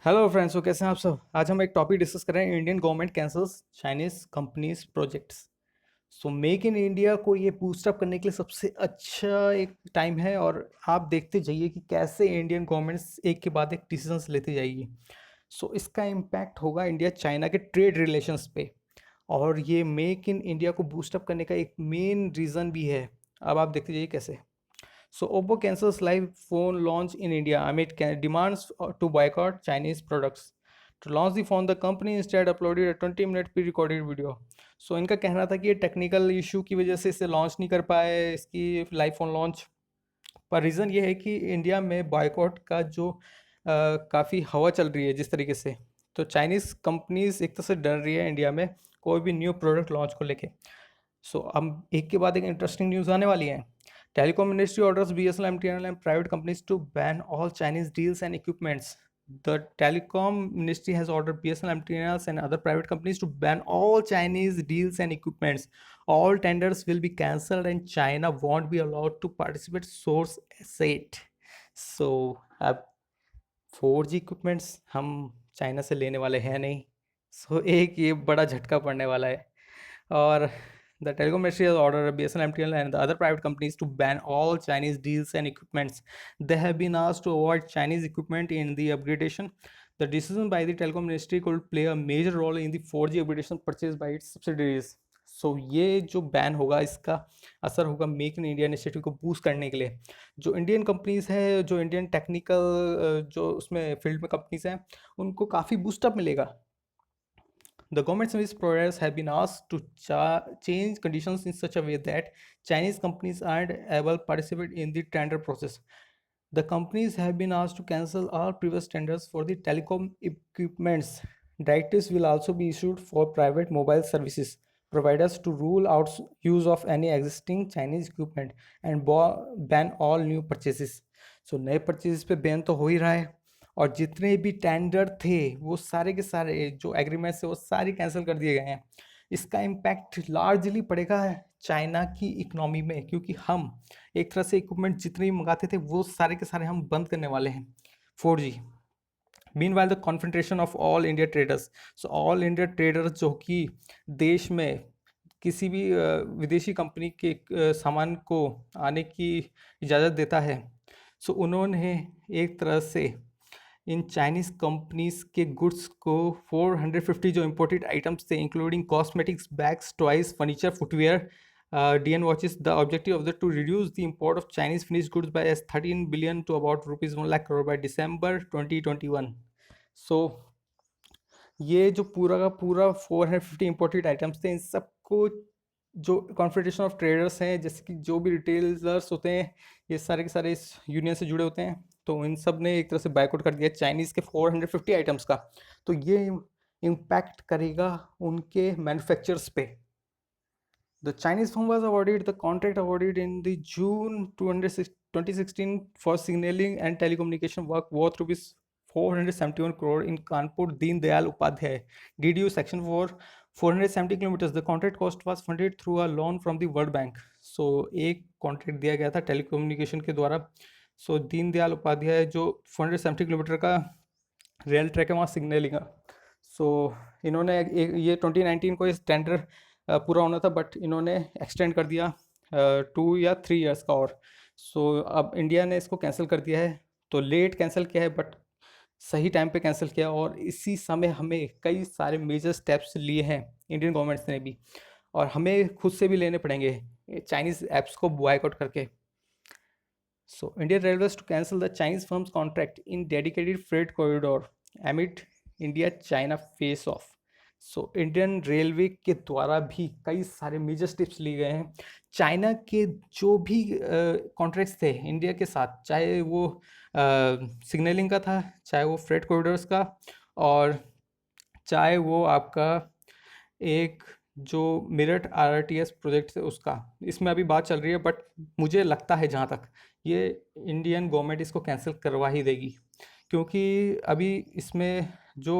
Hello friends, तो कैसे हैं आप सब। आज हम एक टॉपिक डिस्कस कर रहे हैं, Indian government cancels Chinese companies projects. So make in India को ये बूस्टअप करने के लिए सबसे अच्छा एक टाइम है, और आप देखते जाइए कि कैसे इंडियन गवर्नमेंट्स एक के बाद एक डिसीजंस लेती जाएगी। सो इसका इम्पैक्ट होगा इंडिया चाइना के ट्रेड रिलेशंस पे, और ये मेक इन इंडिया को बूस्टअप करने का एक मेन रीज़न भी है। अब आप देखते जाइए कैसे। So Oppo cancels live phone launch in India amid demands to boycott Chinese products. To launch the phone, the company instead uploaded a 20-minute pre-recorded video. So इनका कहना था कि ये टेक्निकल इशू की वजह से इसे लॉन्च नहीं कर पाए, इसकी लाइव फोन लॉन्च। पर रीज़न ये है कि इंडिया में बॉयकॉट का जो काफ़ी हवा चल रही है जिस तरीके से, तो चाइनीज़ कंपनीज एक तरह से डर रही है इंडिया में कोई भी न्यू प्रोडक्ट लॉन्च को लेके। सो अब एक के बाद एक इंटरेस्टिंग न्यूज़ आने वाली है। Telecom Ministry orders BSNL, MTNL, and private companies to ban all Chinese deals and equipments. The Telecom Ministry has ordered BSNL, MTNL, and other private companies to ban all Chinese deals and equipments. All tenders will be cancelled, and China won't be allowed to participate. Source said. So अब 4G equipments हम China से लेने वाले हैं नहीं। एक ये बड़ा झटका पड़ने वाला है। और the telecom ministry has ordered BSNL, MTNL, and the other private companies to ban all Chinese deals and equipments. They have been asked to avoid Chinese equipment in the upgradation. The decision by the telecom ministry could play a major role in the 4G upgradation purchased by its subsidiaries. ये जो ban होगा इसका असर होगा make in India initiative को boost करने के लिए। जो इंडियन कंपनीज हैं, जो इंडियन टेक्निकल जो उसमें फील्ड में कंपनीज हैं, उनको काफ़ी बूस्टअप मिलेगा। The government service providers have been asked to change conditions in such a way that Chinese companies aren't able to participate in the tender process. The companies have been asked to cancel all previous tenders for the telecom equipments. Directives will also be issued for private mobile services providers to rule out use of any existing Chinese equipment and ban all new purchases. So नए purchase पे ban तो हो ही रहा है, और जितने भी tender थे वो सारे के सारे जो एग्रीमेंट्स थे वो सारे कैंसिल कर दिए गए हैं। इसका इम्पैक्ट लार्जली पड़ेगा चाइना की इकोनॉमी में, क्योंकि हम एक तरह से इक्विपमेंट जितने भी मंगाते थे वो सारे के सारे हम बंद करने वाले हैं 4G। Meanwhile the confederation of all India traders, so all India traders जो कि देश में किसी भी विदेशी कंपनी के सामान को आने की इजाज़त देता है, सो उन्होंने एक तरह से इन चाइनीज़ कंपनीज के गुड्स को 450 जो इम्पोर्टेड आइटम्स थे including cosmetics, bags, toys, furniture, footwear, DN watches. The objective of the to reduce the import of Chinese finished goods by as 13 billion to about rupees 1 lakh crore by December 2021. So ये जो पूरा का पूरा 450 imported items थे, इन सबको जो confederation of traders हैं, जैसे कि जो भी रिटेलर्स होते हैं, ये सारे के सारे इस यूनियन से जुड़े होते हैं, तो इन सब ने एक तरह से बाइकआउट कर दिया चाइनीज़ के 450 आइटम्स का। तो ये इम्पैक्ट करेगा उनके मैन्युफैक्चरर्स पे। The Chinese firm was awarded the contract awarded in the June 2016 for signaling and telecommunication work worth rupees 471 crore in Kanpur Deen Dayal Upadhyay DDU section for 470 kilometers. The contract cost was funded through a loan from the World Bank. So एक contract दिया गया था telecommunication के द्वारा। दीन दयाल उपाध्याय जो 470 kilometre का rail track है वहाँ सिग्नलिंग का। इन्होंने ये 2019 को इस टेंडर पूरा होना था, बट इन्होंने एक्सटेंड कर दिया 2 या 3 इयर्स का और। अब इंडिया ने इसको कैंसिल कर दिया है। तो लेट कैंसिल किया है, बट सही टाइम पे कैंसिल किया, और इसी समय हमें कई सारे मेजर स्टेप्स लिए हैं इंडियन गवर्नमेंट्स ने भी, और हमें खुद से भी लेने पड़ेंगे चाइनीज़ ऐप्स को बॉयकॉट करके। Indian Railways to cancel the Chinese firm's contract in dedicated freight corridor amid India-China face-off. Indian railway के द्वारा भी कई सारे मेजर स्टेप्स लिए गए हैं। चाइना के जो भी कॉन्ट्रैक्ट्स थे इंडिया के साथ, चाहे वो सिग्नलिंग का था, चाहे वो फ्रेट कॉरिडोर्स का, और चाहे वो आपका एक जो मेरठ RRTS प्रोजेक्ट है उसका, इसमें अभी बात चल रही है, बट मुझे लगता है जहाँ तक ये इंडियन गवर्नमेंट इसको कैंसिल करवा ही देगी, क्योंकि अभी इसमें जो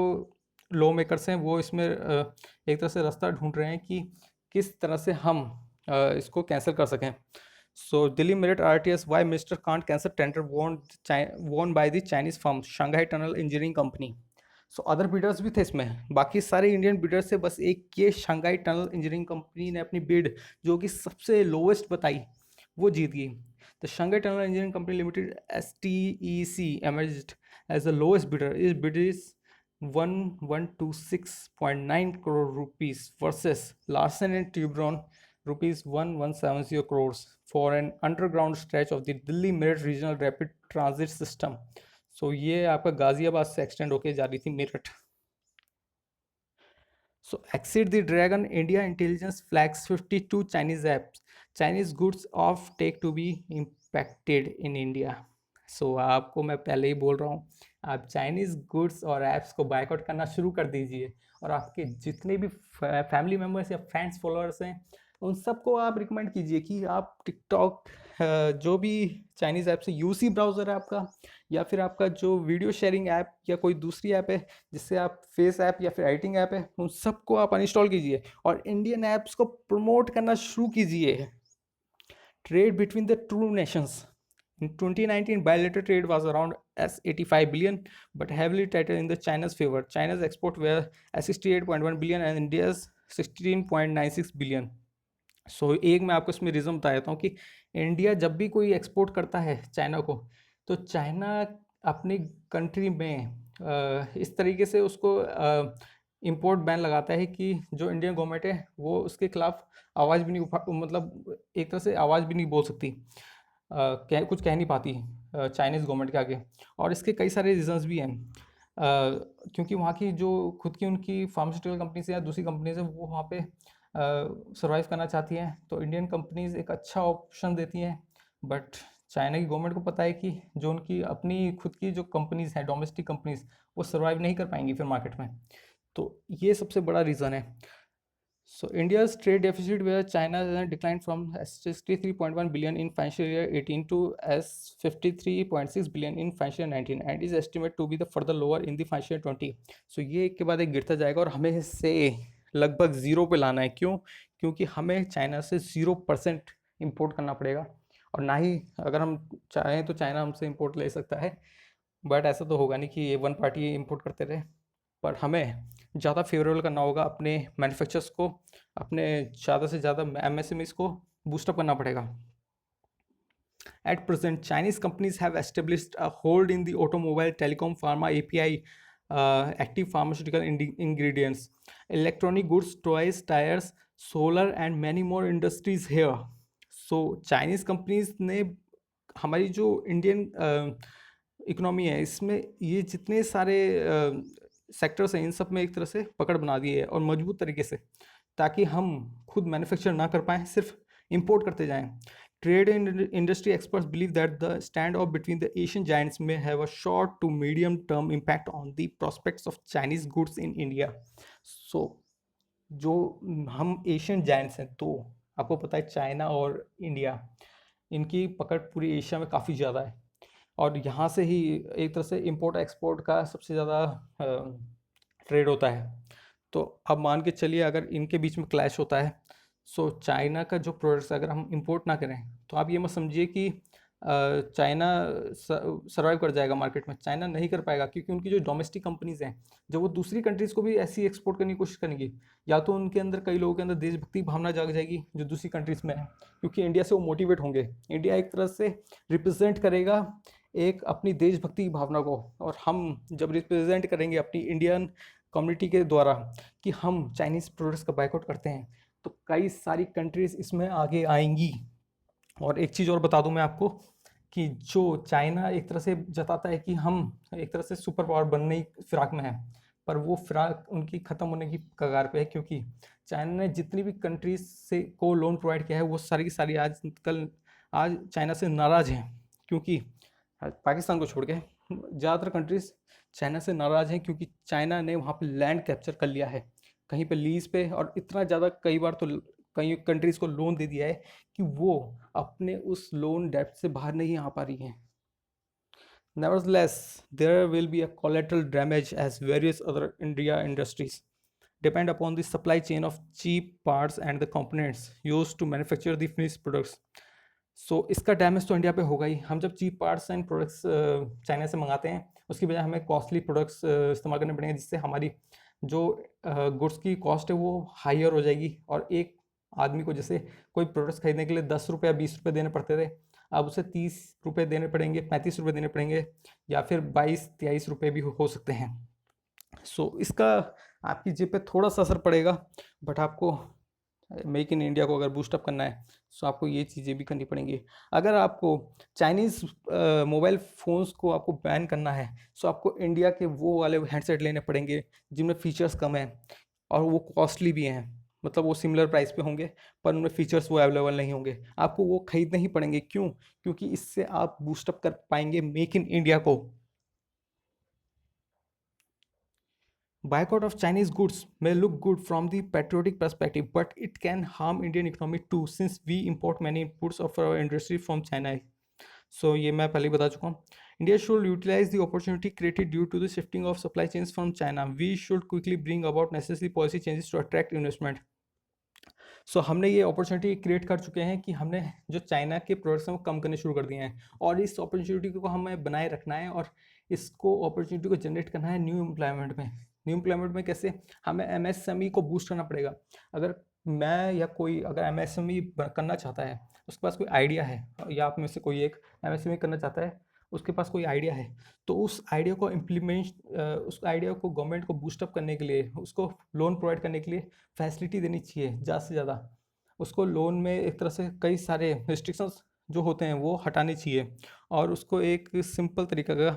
लॉ मेकर्स हैं वो इसमें एक तरह से रास्ता ढूंढ रहे हैं कि किस तरह से हम इसको कैंसिल कर सकें। Delhi Meerut RRTS, why minister can't cancel tender won by the Chinese firm Shanghai tunnel engineering company. So other bidders भी थे इसमें, बाकी सारे इंडियन बिडर्स से बस एक ये शंघाई टनल इंजीनियरिंग कंपनी ने अपनी बिड जो कि सबसे लोवेस्ट बताई वो जीत गई। The Shanghai tunnel engineering company limited STEC emerged as the lowest bidder. Its bid is 1126.9 crore rupees versus Larsen and Toubro rupees 1170 crores for an underground stretch of the Delhi Meerut Regional Rapid Transit System. So ये आपका गाजियाबाद से extend होके जा रही थी Meerut. So exit the dragon, India intelligence flags 52 Chinese apps, Chinese goods offtake to be impacted in India. So आपको मैं पहले ही बोल रहा हूँ, आप चाइनीज गुड्स और ऐप्स को बायकॉट करना शुरू कर दीजिए, और आपके जितने भी फैमिली मेम्बर्स या फ्रेंड्स फॉलोअर्स हैं उन सबको आप रिकमेंड कीजिए कि आप टिकटॉक, जो भी चाइनीज़ ऐप से यूसी ब्राउज़र है आपका, या फिर आपका जो वीडियो शेयरिंग ऐप या कोई दूसरी ऐप है जिससे आप फेस ऐप या फिर एडिटिंग ऐप है, उन सबको आप अनइंस्टॉल कीजिए और इंडियन ऐप्स को प्रमोट करना शुरू कीजिए। Trade between the two nations in 2019, bilateral trade was around S85 billion, but heavily tightened in the China's favor. China's export were S68.1 billion and India's 16.96 billion. सो एक मैं आपको इसमें रीज़न बता देता हूँ कि इंडिया जब भी कोई एक्सपोर्ट करता है चाइना को, तो चाइना अपनी कंट्री में इस तरीके से उसको इंपोर्ट बैन लगाता है कि जो इंडियन गवर्नमेंट है वो उसके खिलाफ आवाज़ भी नहीं मतलब एक तरह से आवाज़ भी नहीं बोल सकती, कुछ कह नहीं पाती चाइनीज़ गवर्नमेंट के आगे। और इसके कई सारे रीजंस भी हैं, क्योंकि वहाँ की जो खुद की उनकी फार्मास्यूटिकल कंपनीज या दूसरी कंपनीज है वो वहाँ पे सर्वाइव करना चाहती हैं, तो इंडियन कंपनीज एक अच्छा ऑप्शन देती हैं। बट चाइना की गवर्नमेंट को पता है कि जो उनकी अपनी खुद की जो कंपनीज हैं, डोमेस्टिक कंपनीज, वो सर्वाइव नहीं कर पाएंगी फिर मार्केट में। तो ये सबसे बड़ा रीज़न है। So India's trade deficit where China declined from S63.1 billion in financial year 18 to S53.6 billion in financial year 19 and is estimated to be the further lower in the financial year 20. So ये एक के बाद एक गिरता जाएगा और हमें इससे लगभग ज़ीरो पे लाना है। क्यों? क्योंकि हमें चाइना से 0% इम्पोर्ट करना पड़ेगा, और ना ही अगर हम चाहें तो चाइना हमसे इम्पोर्ट ले सकता है, बट ऐसा तो होगा नहीं कि ये वन पार्टी इम्पोर्ट करते रहे। पर हमें ज़्यादा फेवरेबल करना होगा अपने मैन्युफैक्चरर्स को, अपने ज़्यादा से ज़्यादा MSMEs को बूस्टअप करना पड़ेगा। At present, Chinese companies have established a hold in the automobile, telecom, pharma, API, active pharmaceutical ingredients, electronic goods, toys, tires, solar, and many more industries here. So, Chinese companies ने हमारी जो Indian economy है इसमें ये जितने सारे sectors हैं इन सब में एक तरह से पकड़ बना दी है, और मजबूत तरीके से, ताकि हम खुद मैन्युफैक्चर ना कर पाएँ, सिर्फ इंपोर्ट करते जाएं। Trade and industry experts believe that the standoff between the Asian giants may have a short to medium term impact on the prospects of Chinese goods in India. So, जो हम Asian giants हैं, तो आपको पता है China और India, इनकी पकड़ पूरी एशिया में काफ़ी ज़्यादा है, और यहाँ से ही एक तरह से इंपोर्ट एक्सपोर्ट का सबसे ज़्यादा ट्रेड होता है। तो अब मान के चलिए अगर इनके बीच में क्लैश होता है, सो चाइना का जो प्रोडक्ट्स अगर हम इंपोर्ट ना करें, तो आप ये मत समझिए कि चाइना सर्वाइव कर जाएगा मार्केट में। चाइना नहीं कर पाएगा, क्योंकि उनकी जो डोमेस्टिक कंपनीज हैं, जब वो दूसरी कंट्रीज़ को भी ऐसी एक्सपोर्ट करने की कोशिश करेंगी, या तो उनके अंदर, कई लोगों के अंदर देशभक्ति भावना जाग जाएगी जो दूसरी कंट्रीज़ में है, क्योंकि इंडिया से वो मोटिवेट होंगे। इंडिया एक तरह से रिप्रेजेंट करेगा एक अपनी देशभक्ति की भावना को, और हम जब रिप्रेजेंट करेंगे अपनी इंडियन कम्युनिटी के द्वारा कि हम चाइनीज़ प्रोडक्ट्स का बायकॉट करते हैं, तो कई सारी कंट्रीज़ इसमें आगे आएंगी। और एक चीज़ और बता दूं मैं आपको कि जो चाइना एक तरह से जताता है कि हम एक तरह से सुपर पावर बनने की फिराक में है, पर वो फिराक उनकी ख़त्म होने की कगार पे है, क्योंकि चाइना ने जितनी भी कंट्रीज से को लोन प्रोवाइड किया है वो सारी की सारी आज चाइना से नाराज़ हैं, क्योंकि पाकिस्तान को छोड़ के ज़्यादातर कंट्रीज चाइना से नाराज़ हैं, क्योंकि चाइना ने वहाँ पे लैंड कैप्चर कर लिया है कहीं पे लीज पे, और इतना ज़्यादा कई बार तो कई कंट्रीज़ को लोन दे दिया है कि वो अपने उस लोन डेप्ट से बाहर नहीं आ पा रही हैं। Nevertheless, there will be a collateral damage as various other India industries depend upon the supply chain of cheap parts and the components used to manufacture the finished products. सो इसका डैमेज तो India पे होगा ही। हम जब cheap parts and products China से मंगाते हैं, उसकी बजाय हमें कॉस्टली प्रोडक्ट्स इस्तेमाल करने पड़ेंगे, जिससे हमारी जो गुड्स की कॉस्ट है वो हाईयर हो जाएगी। और एक आदमी को जैसे कोई प्रोडक्ट्स खरीदने के लिए 10 रुपये 20 रुपये देने पड़ते थे, अब उसे 30 रुपये देने पड़ेंगे, 35 रुपये देने पड़ेंगे, या फिर 22-23 रुपये भी हो सकते हैं। सो इसका आपकी जेब पे थोड़ा सा असर पड़ेगा, बट आपको मेक इन इंडिया को अगर बूस्टअप करना है सो आपको ये चीज़ें भी करनी पड़ेंगी। अगर आपको चाइनीज़ मोबाइल फ़ोन्स को आपको बैन करना है सो आपको इंडिया के वो वाले हैंडसेट लेने पड़ेंगे जिनमें फ़ीचर्स कम हैं और वो कॉस्टली भी हैं। मतलब वो सिमिलर प्राइस पे होंगे पर उनमें फ़ीचर्स वो अवेलेबल नहीं होंगे, आपको वो खरीदने ही पड़ेंगे। क्यों? क्योंकि इससे आप बूस्टअप कर पाएंगे मेक इन इंडिया को। Boycott of Chinese goods may look good from the patriotic perspective, but it can harm Indian economy too, since we import many inputs of our industry from China. So ये मैं पहले ही बता चुका हूँ. India should utilize the opportunity created due to the shifting of supply chains from China. We should quickly bring about necessary policy changes to attract investment. हमने ये opportunity create कर चुके हैं कि हमने जो चाइना के प्रोडक्ट्स हैं वो कम करने शुरू कर दिए हैं, और इस अपॉर्चुनिटी को हमें बनाए रखना है और इसको अपॉर्चुनिटी को जनरेट करना है न्यू एम्प्लॉयमेंट में। न्यू एम्प्लॉयमेंट में कैसे? हमें एमएसएमई को बूस्ट करना पड़ेगा। अगर मैं या कोई अगर एमएसएमई करना चाहता है, उसके पास कोई आइडिया है, या आप में से कोई एक एमएसएमई करना चाहता है, उसके पास कोई आइडिया है, तो उस आइडिया को उस आइडिया को गवर्नमेंट को बूस्टअप करने के लिए, उसको लोन प्रोवाइड करने के लिए फैसिलिटी देनी चाहिए ज़्यादा से ज़्यादा। उसको लोन में एक तरह से कई सारे रिस्ट्रिक्शंस जो होते हैं वो हटाने चाहिए, और उसको एक सिंपल तरीका का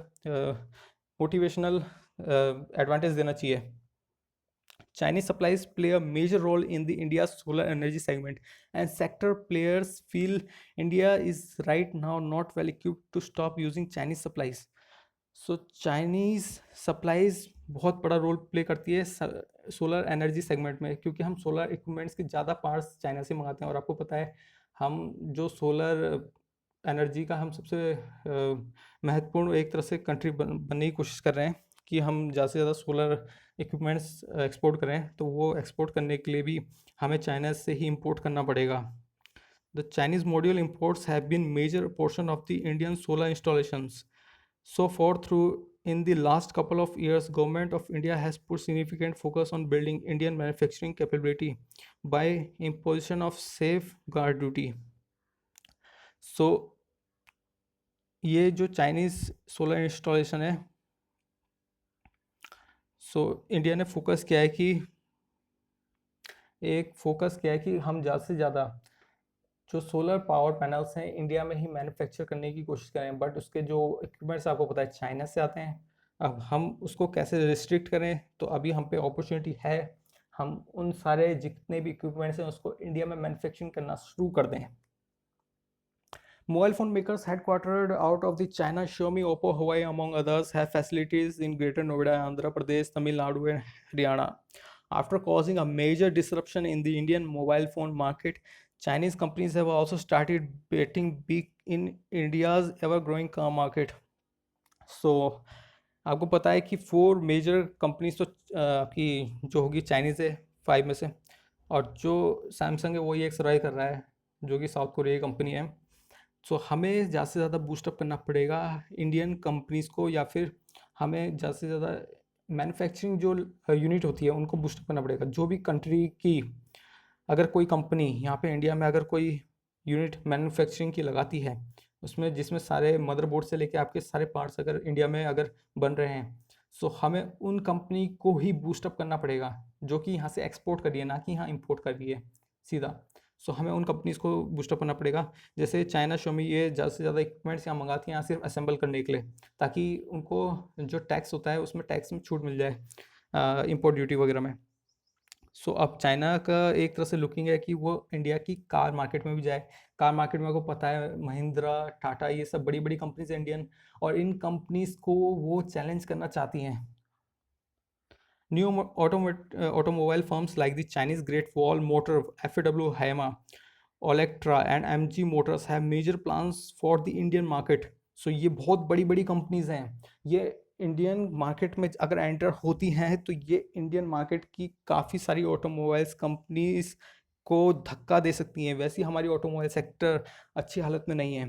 मोटिवेशनल एडवांटेज देना चाहिए। Chinese supplies play a major role in the India's solar energy segment, and sector players feel India is right now not well equipped to stop using Chinese supplies. Chinese supplies बहुत बड़ा role play करती है solar energy segment में, क्योंकि हम solar equipments के ज़्यादा parts China से मंगाते हैं। और आपको पता है हम जो सोलर एनर्जी का हम सबसे महत्वपूर्ण एक तरह से कंट्री बनने की कोशिश कर रहे हैं कि हम ज़्यादा से ज़्यादा सोलर इक्विपमेंट्स एक्सपोर्ट करें, तो वो एक्सपोर्ट करने के लिए भी हमें चाइना से ही इंपोर्ट करना पड़ेगा। The Chinese module imports have been major portion of the Indian solar installations. So far through in the last couple of years, Government of India has put significant focus on building Indian manufacturing capability by imposition of safeguard duty. So ये जो Chinese solar installation है, India ने focus किया है कि हम ज़्यादा से ज़्यादा जो सोलर पावर पैनल्स हैं इंडिया में ही मैन्युफैक्चर करने की कोशिश करें। बट उसके जो इक्विपमेंट्स आपको पता है चाइना से आते हैं। अब हम उसको कैसे रिस्ट्रिक्ट करें, तो अभी हम पे अपॉर्चुनिटी है, हम उन सारे जितने भी इक्विपमेंट्स हैं उसको इंडिया में मैन्युफैक्चरिंग करना शुरू कर दें। Mobile phone makers headquartered out of the China, Xiaomi, Oppo, Huawei, among others, have facilities in Greater Noida, Andhra Pradesh, Tamil Nadu, and Haryana. After causing a major disruption in the Indian mobile phone market, Chinese companies have also started betting big in India's ever-growing car market. आपको पता है कि 4 major companies तो आपकी जो होगी Chinese है 5 में से, और जो सैमसंग है वही एक सर्वाइव कर रहा है, जो कि साउथ कोरिया की कंपनी है। हमें ज़्यादा से ज़्यादा बूस्टअप करना पड़ेगा इंडियन कंपनीज़ को, या फिर हमें ज़्यादा से ज़्यादा मैन्युफैक्चरिंग जो यूनिट होती है उनको बूस्टअप करना पड़ेगा। जो भी कंट्री की अगर कोई कंपनी यहाँ पे इंडिया में अगर कोई यूनिट मैन्युफैक्चरिंग की लगाती है, उसमें जिसमें सारे मदरबोर्ड से लेके आपके सारे पार्ट्स अगर इंडिया में अगर बन रहे हैं, हमें उन कंपनी को ही बूस्टअप करना पड़ेगा जो कि यहाँ से एक्सपोर्ट कर रही है, ना कि यहाँ इंपोर्ट कर रही है सीधा। हमें उन कंपनीज़ को बूस्टअप करना पड़ेगा। जैसे चाइना, शोमी, ये ज़्यादा से ज़्यादा इक्विपमेंट्स यहाँ मंगाती हैं यहाँ सिर्फ असेंबल करने के लिए, ताकि उनको जो टैक्स होता है उसमें टैक्स में छूट मिल जाए इंपोर्ट ड्यूटी वगैरह में। अब चाइना का एक तरह से लुकिंग है कि वो इंडिया की कार मार्केट में भी जाए। कार मार्केट में आपको पता है महिंद्रा, टाटा, ये सब बड़ी बड़ी कंपनीज हैं इंडियन, और इन कंपनीज को वो चैलेंज करना चाहती हैं। New automobile firms like the Chinese Great Wall Motor, FAW Hyama, Electra and MG Motors have major plans for the Indian market. ये बहुत बड़ी बड़ी कंपनीज हैं, ये इंडियन मार्केट में अगर एंटर होती हैं तो ये इंडियन मार्केट की काफ़ी सारी ऑटोमोबाइल्स कंपनीज को धक्का दे सकती हैं। वैसे हमारी ऑटोमोबाइल सेक्टर अच्छी हालत में नहीं है,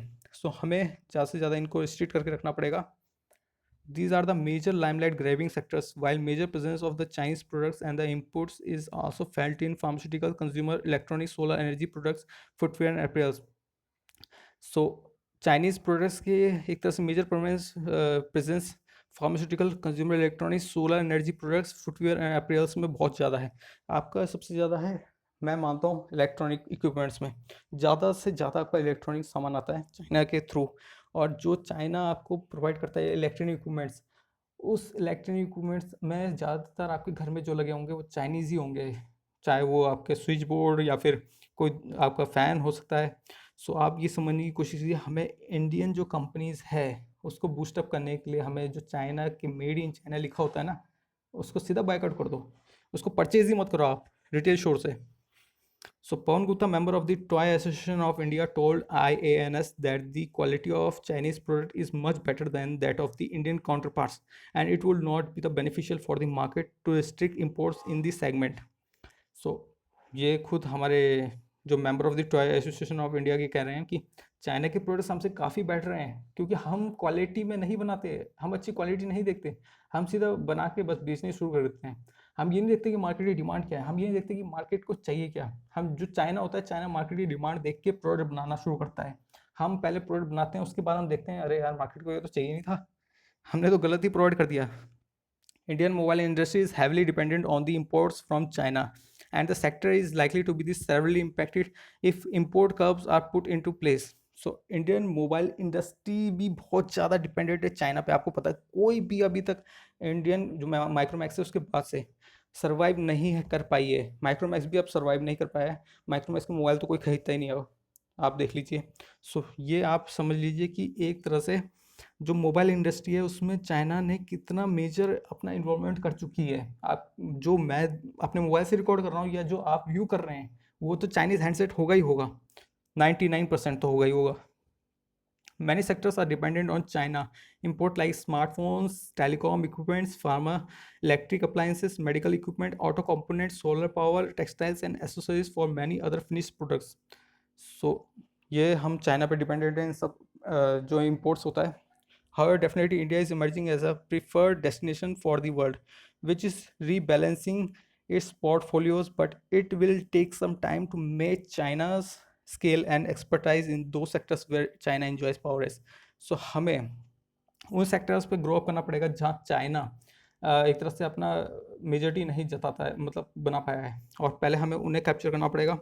हमें ज़्यादा से ज़्यादा इनको रिस्ट्रिक्ट करके रखना पड़ेगा। These are the major limelight grabbing sectors, while major presence of the Chinese products and the imports is also felt in pharmaceutical, consumer electronics, solar energy products, footwear and apparel. So Chinese products के एक तरह से major presence pharmaceutical, consumer electronics, solar energy products, footwear and appears में बहुत ज़्यादा है। आपका सबसे ज़्यादा है, मैं मानता हूँ, इलेक्ट्रॉनिक इक्विपमेंट्स में ज़्यादा से ज़्यादा आपका इलेक्ट्रॉनिक सामान आता है चाइना के थ्रू। और जो चाइना आपको प्रोवाइड करता है इलेक्ट्रॉनिक इक्विपमेंट्स, उस इलेक्ट्रॉनिक इक्विपमेंट्स में ज़्यादातर आपके घर में जो लगे होंगे वो चाइनीज़ ही होंगे, चाहे वो आपके स्विच बोर्ड या फिर कोई आपका फ़ैन हो सकता है। सो आप ये समझने की कोशिश कीजिए, हमें इंडियन जो कंपनीज़ है उसको बूस्टअप करने के लिए हमें जो चाइना के मेड इन चाइना लिखा होता है ना, उसको सीधा बायकआउट कर दो, उसको परचेज ही मत करो आप रिटेल स्टोर से। So Pawan Gupta, member of the Toy Association of India, told IANS that the quality of Chinese product is much better than that of the Indian counterparts, and it would not be the beneficial for the market to restrict imports in this segment. So ये खुद हमारे जो member of the toy association of India के कह रहे हैं कि China के प्रोडक्ट्स हमसे काफ़ी बेटर हैं, क्योंकि हम क्वालिटी में नहीं बनाते, हम अच्छी क्वालिटी नहीं देखते, हम सीधा बना के बस बेचने शुरू कर देते हैं। हम ये नहीं देखते कि मार्केट की डिमांड क्या है, हम ये नहीं देखते कि मार्केट को चाहिए क्या। हम जो चाइना होता है, चाइना मार्केट की डिमांड देख के प्रोडक्ट बनाना शुरू करता है। हम पहले प्रोडक्ट बनाते हैं, उसके बाद हम देखते हैं अरे यार मार्केट को ये तो चाहिए नहीं था, हमने तो गलत ही प्रोवाइड कर दिया। Indian mobile industry is heavily dependent on the imports from China, and the sector is likely to be severely impacted if import curbs are put into place. So Indian mobile industry भी बहुत ज़्यादा dependent है China पे। आपको पता है कोई भी अभी तक इंडियन जो माइक्रोमैक्स है उसके बाद से सर्वाइव नहीं कर पाई है। माइक्रोमैक्स भी अब सर्वाइव नहीं कर पाया है। माइक्रोमैक्स का मोबाइल तो कोई खरीदता ही नहीं है, आप देख लीजिए। सो ये आप समझ लीजिए कि एक तरह से जो मोबाइल इंडस्ट्री है उसमें चाइना ने कितना मेजर अपना इन्वॉल्वमेंट कर चुकी है। आप जो मैं अपने मोबाइल से रिकॉर्ड कर रहा हूँ या जो आप व्यू कर रहे हैं वो तो चाइनीज़ हैंडसेट होगा ही होगा, 99% तो होगा ही होगा। Many sectors are dependent on China. Import like smartphones, telecom equipments, pharma, electric appliances, medical equipment, auto components, solar power, textiles and accessories for many other finished products. So ये हम China पे dependent हैं इन सब जो imports होता है। However, definitely India is emerging as a preferred destination for the world, which is rebalancing its portfolios, but it will take some time to match China's scale and expertise in those sectors where China enjoys power. So हमें उन sectors पे grow up करना पड़ेगा जहाँ China एक तरह से अपना मेजॉरिटी नहीं जताता है, मतलब बना पाया है, और पहले हमें उन्हें कैप्चर करना पड़ेगा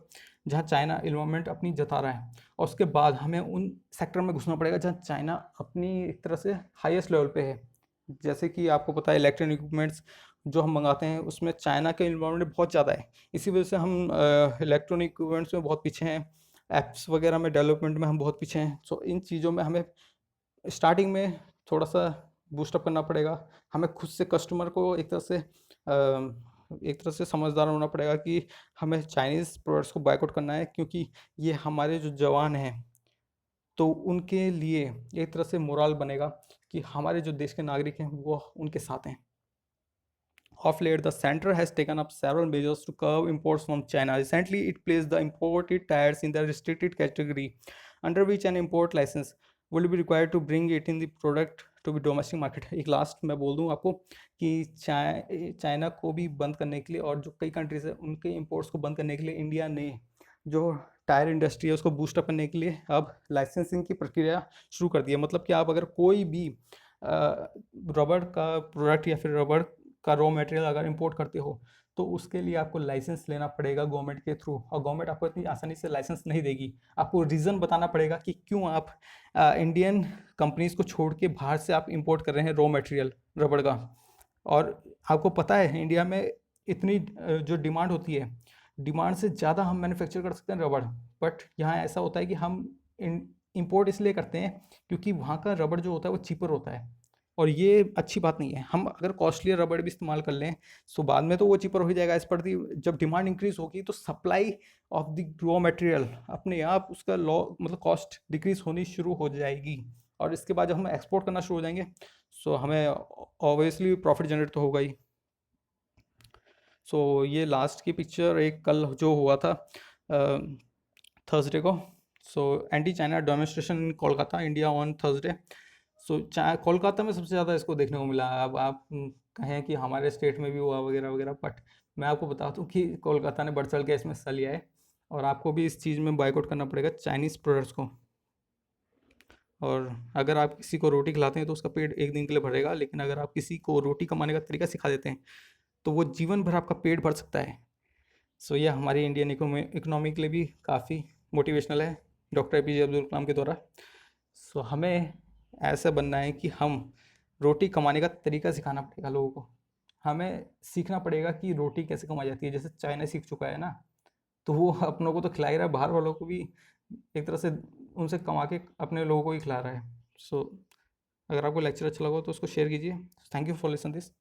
जहाँ चाइना इन्वॉल्वमेंट अपनी जता रहा है, और उसके बाद हमें उन सेक्टर में घुसना पड़ेगा जहाँ चाइना अपनी एक तरह से हाईएस्ट लेवल पे है। जैसे कि आपको पता है इलेक्ट्रॉनिक इक्विपमेंट्स जो हम मंगाते हैं उसमें चाइना का इन्वॉल्वमेंट बहुत ज़्यादा है। इसी वजह से हम इलेक्ट्रॉनिक इक्विपमेंट्स में बहुत पीछे हैं, ऐप्स वगैरह में डेवलपमेंट में हम बहुत पीछे हैं। सो इन चीज़ों में हमें स्टार्टिंग में थोड़ा सा बूस्टअप करना पड़ेगा। हमें खुद से कस्टमर को एक तरह से समझदार होना पड़ेगा कि हमें चाइनीज़ प्रोडक्ट्स को बायकॉट करना है, क्योंकि ये हमारे जो जवान हैं तो उनके लिए एक तरह से मोरल बनेगा कि हमारे जो देश के नागरिक हैं वो उनके साथ हैं। Of late, the center has taken up several measures to curb imports from China. Recently, it placed the imported tires in the restricted category, under which an import license will be required to bring it in the product to be domestic market. एक last मैं बोल दूं आपको कि China को भी बंद करने के लिए और जो कई कंट्रीज है उनके इंपोर्ट्स को बंद करने के लिए इंडिया ने जो टायर इंडस्ट्री है उसको बूस्टअप करने के लिए अब लाइसेंसिंग की प्रक्रिया शुरू कर दी है। मतलब कि आप अगर कोई भी रबड़ का प्रोडक्ट या फिर रबड़ का रॉ मटेरियल अगर इंपोर्ट करते हो तो उसके लिए आपको लाइसेंस लेना पड़ेगा गवर्नमेंट के थ्रू, और गवर्नमेंट आपको इतनी आसानी से लाइसेंस नहीं देगी। आपको रीज़न बताना पड़ेगा कि क्यों आप इंडियन कंपनीज़ को छोड़ के बाहर से आप इंपोर्ट कर रहे हैं रॉ मटेरियल रबड़ का। और आपको पता है इंडिया में इतनी जो डिमांड होती है, डिमांड से ज़्यादा हम मैन्युफैक्चर कर सकते हैं रबड़, बट यहाँ ऐसा होता है कि हम इंपोर्ट इसलिए करते हैं क्योंकि वहाँ का रबड़ जो होता है वो चीपर होता है, और ये अच्छी बात नहीं है। हम अगर कॉस्टली रबड़ भी इस्तेमाल कर लें सो बाद में तो वो चीपर हो जाएगा एज पर दी, जब डिमांड इंक्रीज होगी तो supply of the raw material अपने आप उसका लॉ मतलब कॉस्ट डिक्रीज होनी शुरू हो जाएगी, और इसके बाद जब हम एक्सपोर्ट करना शुरू हो जाएंगे सो हमें ऑब्वियसली प्रॉफिट जनरेट तो होगा ही। सो ये लास्ट की पिक्चर एक कल जो हुआ था थर्सडे को, so anti China demonstration in Kolkata India on Thursday. So Kolkata में सबसे ज़्यादा इसको देखने को मिला। अब आप कहें कि हमारे स्टेट में भी हुआ वगैरह वगैरह, बट मैं आपको बता दूं कि कोलकाता ने बढ़ चढ़ के इसमें हिस्सा लिया है, और आपको भी इस चीज़ में बायकॉट करना पड़ेगा चाइनीज़ प्रोडक्ट्स को। और अगर आप किसी को रोटी खिलाते हैं तो उसका पेट एक दिन के लिए भरेगा, लेकिन अगर आप किसी को रोटी कमाने का तरीका सिखा देते हैं तो वो जीवन भर आपका पेट भर सकता है। सो यह हमारी इंडियन इकोनॉमी के लिए भी काफ़ी मोटिवेशनल है, डॉक्टर एपीजे अब्दुल कलाम के द्वारा। सो हमें ऐसा बनना है कि हम रोटी कमाने का तरीका सिखाना पड़ेगा लोगों को। हमें सीखना पड़ेगा कि रोटी कैसे कमाई जाती है, जैसे चाइना सीख चुका है ना, तो वो अपनों को तो खिला ही रहा है, बाहर वालों को भी एक तरह से उनसे कमा के अपने लोगों को ही खिला रहा है। सो अगर आपको लेक्चर अच्छा लगा हो तो उसको शेयर कीजिए। Thank you for listen this.